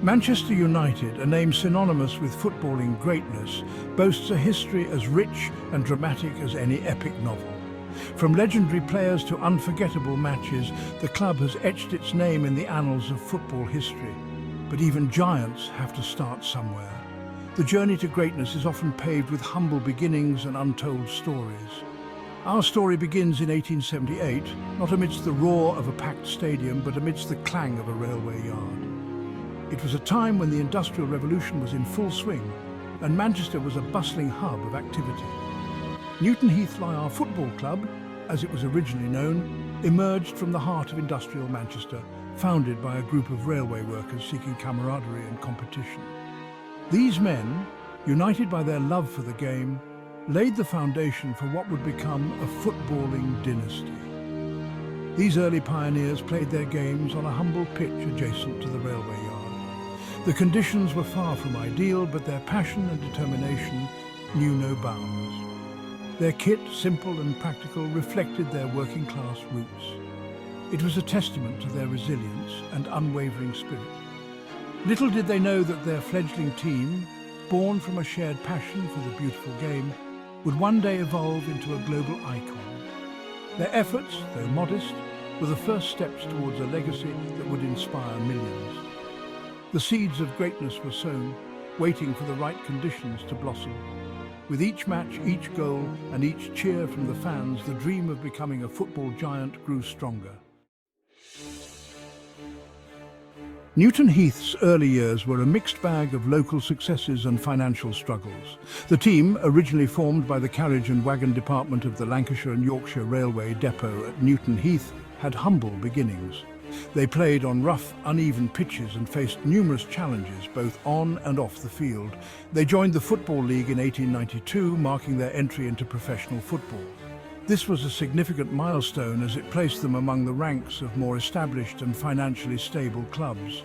Manchester United, a name synonymous with footballing greatness, boasts a history as rich and dramatic as any epic novel. From legendary players to unforgettable matches, the club has etched its name in the annals of football history. But even giants have to start somewhere. The journey to greatness is often paved with humble beginnings and untold stories. Our story begins in 1878, not amidst the roar of a packed stadium, but amidst the clang of a railway yard. It was a time when the Industrial Revolution was in full swing, and Manchester was a bustling hub of activity. Newton Heath Lyre Football Club, as it was originally known, emerged from the heart of industrial Manchester, founded by a group of railway workers seeking camaraderie and competition. These men, united by their love for the game, laid the foundation for what would become a footballing dynasty. These early pioneers played their games on a humble pitch adjacent to the railway yard. The conditions were far from ideal, but their passion and determination knew no bounds. Their kit, simple and practical, reflected their working-class roots. It was a testament to their resilience and unwavering spirit. Little did they know that their fledgling team, born from a shared passion for the beautiful game, would one day evolve into a global icon. Their efforts, though modest, were the first steps towards a legacy that would inspire millions. The seeds of greatness were sown, waiting for the right conditions to blossom. With each match, each goal, and each cheer from the fans, the dream of becoming a football giant grew stronger. Newton Heath's early years were a mixed bag of local successes and financial struggles. The team, originally formed by the carriage and wagon department of the Lancashire and Yorkshire Railway Depot at Newton Heath, had humble beginnings. They played on rough, uneven pitches and faced numerous challenges both on and off the field. They joined the Football League in 1892, marking their entry into professional football. This was a significant milestone as it placed them among the ranks of more established and financially stable clubs.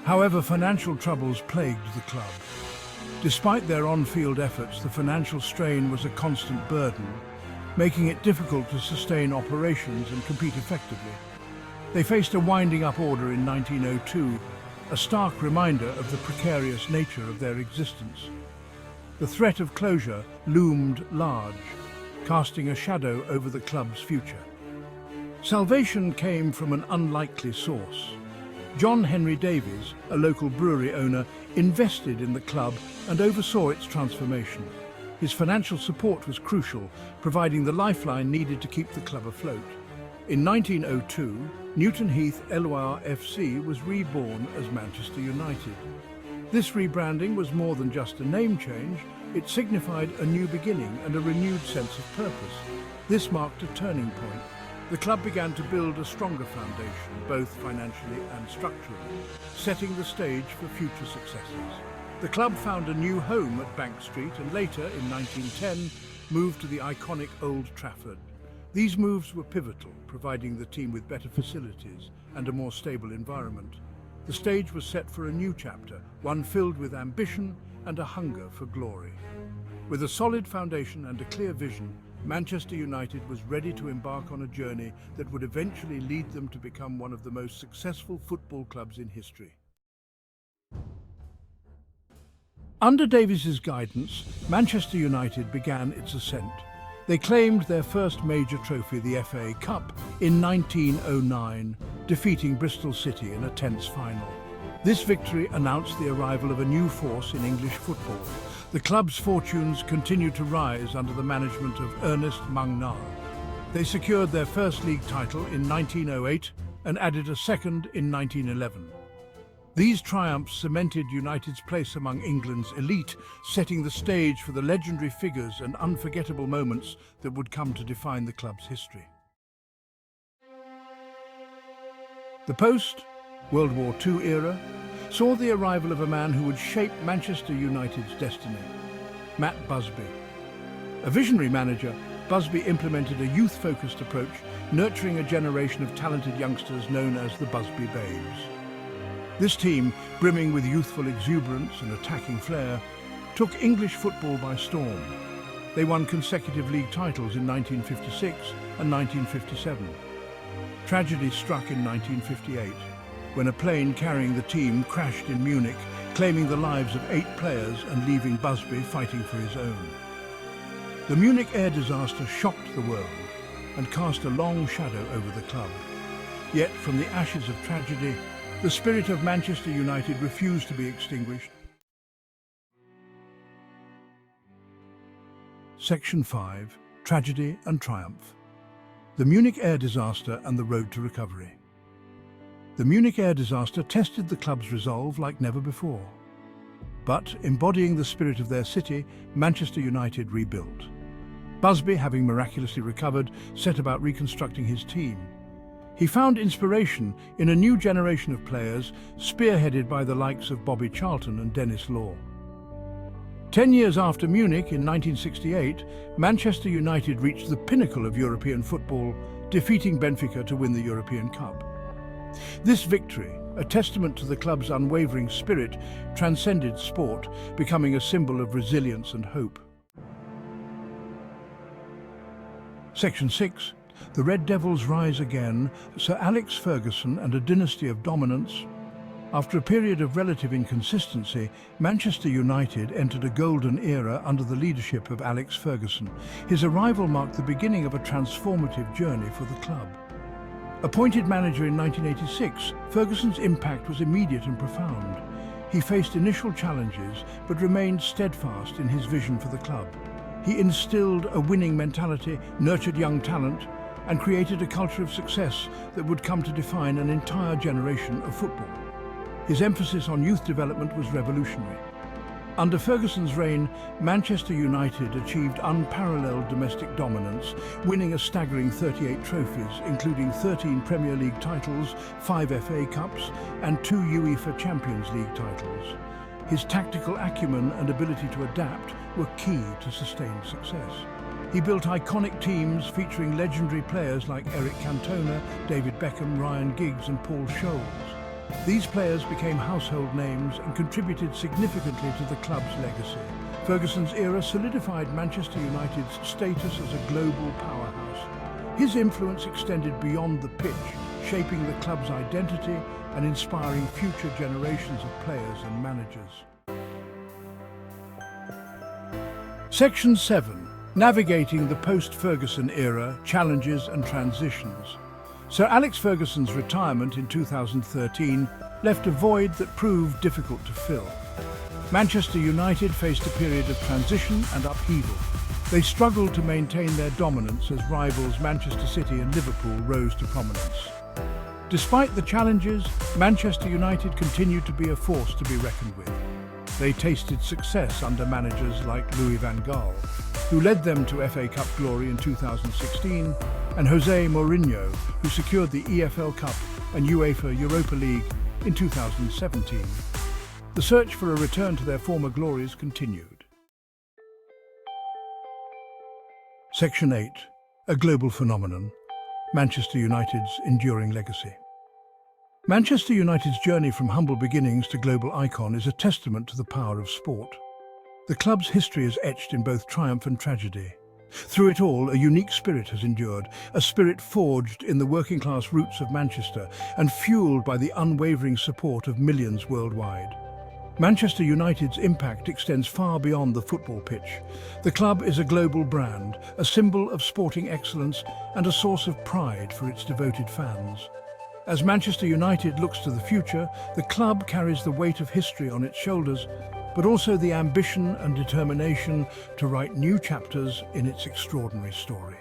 However, financial troubles plagued the club. Despite their on-field efforts, the financial strain was a constant burden, making it difficult to sustain operations and compete effectively. They faced a winding-up order in 1902, a stark reminder of the precarious nature of their existence. The threat of closure loomed large, casting a shadow over the club's future. Salvation came from an unlikely source. John Henry Davies, a local brewery owner, invested in the club and oversaw its transformation. His financial support was crucial, providing the lifeline needed to keep the club afloat. In 1902, Newton Heath Loire FC was reborn as Manchester United. This rebranding was more than just a name change, it signified a new beginning and a renewed sense of purpose. This marked a turning point. The club began to build a stronger foundation, both financially and structurally, setting the stage for future successes. The club found a new home at Bank Street and later, in 1910, moved to the iconic Old Trafford. These moves were pivotal, providing the team with better facilities and a more stable environment. The stage was set for a new chapter, one filled with ambition and a hunger for glory. With a solid foundation and a clear vision, Manchester United was ready to embark on a journey that would eventually lead them to become one of the most successful football clubs in history. Under Davies' guidance, Manchester United began its ascent. They claimed their first major trophy, the FA Cup, in 1909, defeating Bristol City in a tense final. This victory announced the arrival of a new force in English football. The club's fortunes continued to rise under the management of Ernest Mungnal. They secured their first league title in 1908 and added a second in 1911. These triumphs cemented United's place among England's elite, setting the stage for the legendary figures and unforgettable moments that would come to define the club's history. The post-World War II era saw the arrival of a man who would shape Manchester United's destiny, Matt Busby. A visionary manager, Busby implemented a youth-focused approach, nurturing a generation of talented youngsters known as the Busby Babes. This team, brimming with youthful exuberance and attacking flair, took English football by storm. They won consecutive league titles in 1956 and 1957. Tragedy struck in 1958. when a plane carrying the team crashed in Munich, claiming the lives of 8 players and leaving Busby fighting for his own. The Munich air disaster shocked the world and cast a long shadow over the club. Yet, from the ashes of tragedy, the spirit of Manchester United refused to be extinguished. Section 5. Tragedy and Triumph. The Munich air disaster and the road to recovery. The Munich air disaster tested the club's resolve like never before. But, embodying the spirit of their city, Manchester United rebuilt. Busby, having miraculously recovered, set about reconstructing his team. He found inspiration in a new generation of players, spearheaded by the likes of Bobby Charlton and Denis Law. 10 years after Munich in 1968, Manchester United reached the pinnacle of European football, defeating Benfica to win the European Cup. This victory, a testament to the club's unwavering spirit, transcended sport, becoming a symbol of resilience and hope. Section 6. The Red Devils rise again. Sir Alex Ferguson and a dynasty of dominance. After a period of relative inconsistency, Manchester United entered a golden era under the leadership of Alex Ferguson. His arrival marked the beginning of a transformative journey for the club. Appointed manager in 1986, Ferguson's impact was immediate and profound. He faced initial challenges, but remained steadfast in his vision for the club. He instilled a winning mentality, nurtured young talent, and created a culture of success that would come to define an entire generation of football. His emphasis on youth development was revolutionary. Under Ferguson's reign, Manchester United achieved unparalleled domestic dominance, winning a staggering 38 trophies, including 13 Premier League titles, 5 FA Cups, and 2 UEFA Champions League titles. His tactical acumen and ability to adapt were key to sustained success. He built iconic teams featuring legendary players like Eric Cantona, David Beckham, Ryan Giggs and Paul Scholes. These players became household names and contributed significantly to the club's legacy. Ferguson's era solidified Manchester United's status as a global powerhouse. His influence extended beyond the pitch, shaping the club's identity and inspiring future generations of players and managers. Section 7. Navigating the post-Ferguson era, challenges and transitions. Sir Alex Ferguson's retirement in 2013 left a void that proved difficult to fill. Manchester United faced a period of transition and upheaval. They struggled to maintain their dominance as rivals Manchester City and Liverpool rose to prominence. Despite the challenges, Manchester United continued to be a force to be reckoned with. They tasted success under managers like Louis van Gaal, who led them to FA Cup glory in 2016, and Jose Mourinho, who secured the EFL Cup and UEFA Europa League in 2017. The search for a return to their former glories continued. Section 8. A global phenomenon. Manchester United's enduring legacy. Manchester United's journey from humble beginnings to global icon is a testament to the power of sport. The club's history is etched in both triumph and tragedy. Through it all, a unique spirit has endured, a spirit forged in the working-class roots of Manchester and fueled by the unwavering support of millions worldwide. Manchester United's impact extends far beyond the football pitch. The club is a global brand, a symbol of sporting excellence and a source of pride for its devoted fans. As Manchester United looks to the future, the club carries the weight of history on its shoulders, but also the ambition and determination to write new chapters in its extraordinary story.